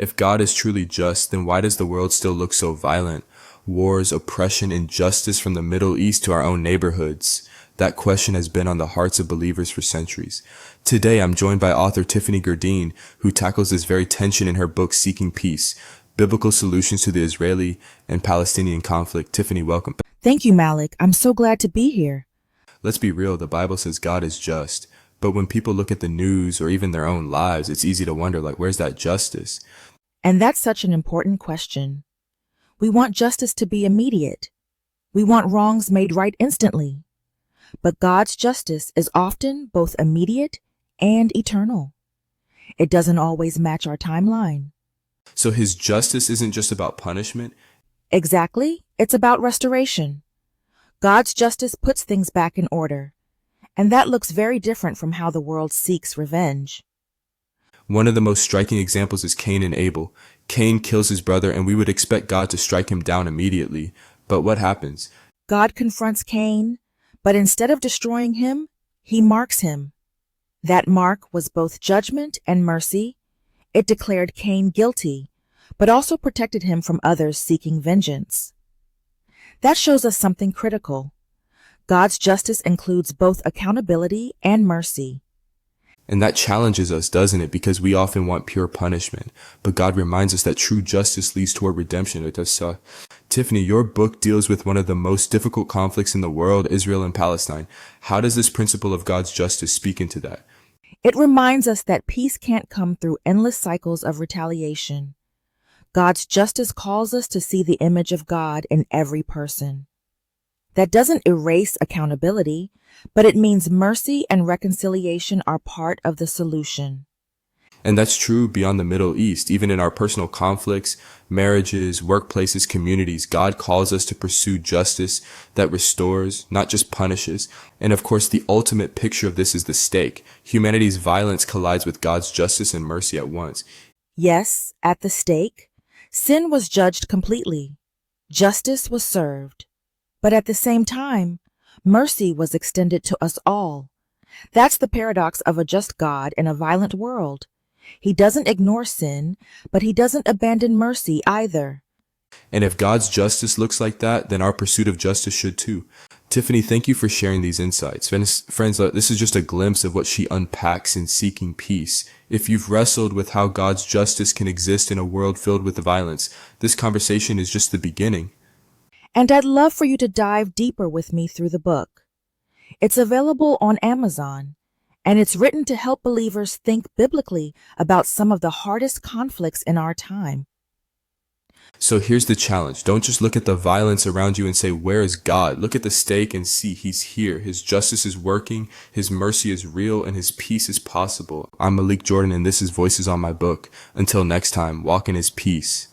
If God is truly just, then why does the world still look so violent? Wars, oppression, injustice from the Middle East to our own neighborhoods. That question has been on the hearts of believers for centuries. Today, I'm joined by author Tiffany Gerdine, who tackles this very tension in her book, Seeking Peace, Biblical Solutions to the Israeli and Palestinian Conflict. Tiffany, welcome. Thank you, Malik. I'm so glad to be here. Let's be real, the Bible says God is just. But when people look at the news or even their own lives, it's easy to wonder, where's that justice? And that's such an important question. We want justice to be immediate. We want wrongs made right instantly. But God's justice is often both immediate and eternal. It doesn't always match our timeline. So his justice isn't just about punishment? Exactly. It's about restoration. God's justice puts things back in order. And that looks very different from how the world seeks revenge. One of the most striking examples is Cain and Abel. Cain kills his brother, and we would expect God to strike him down immediately. But what happens? God confronts Cain, but instead of destroying him, he marks him. That mark was both judgment and mercy. It declared Cain guilty, but also protected him from others seeking vengeance. That shows us something critical. God's justice includes both accountability and mercy. And that challenges us, doesn't it? Because we often want pure punishment. But God reminds us that true justice leads toward redemption. Tiffany, your book deals with one of the most difficult conflicts in the world, Israel and Palestine. How does this principle of God's justice speak into that? It reminds us that peace can't come through endless cycles of retaliation. God's justice calls us to see the image of God in every person. That doesn't erase accountability, but it means mercy and reconciliation are part of the solution. And that's true beyond the Middle East. Even in our personal conflicts, marriages, workplaces, communities, God calls us to pursue justice that restores, not just punishes. And of course, the ultimate picture of this is the stake. Humanity's violence collides with God's justice and mercy at once. Yes, at the stake, sin was judged completely. Justice was served. But at the same time, mercy was extended to us all. That's the paradox of a just God in a violent world. He doesn't ignore sin, but he doesn't abandon mercy either. And if God's justice looks like that, then our pursuit of justice should too. Tiffany, thank you for sharing these insights. Friends, this is just a glimpse of what she unpacks in Seeking Peace. If you've wrestled with how God's justice can exist in a world filled with violence, this conversation is just the beginning. And I'd love for you to dive deeper with me through the book. It's available on Amazon, and it's written to help believers think biblically about some of the hardest conflicts in our time. So here's the challenge. Don't just look at the violence around you and say, where is God? Look at the stake and see he's here. His justice is working, his mercy is real, and his peace is possible. I'm Malik Jordan, and this is Voices on My Book. Until next time, walk in his peace.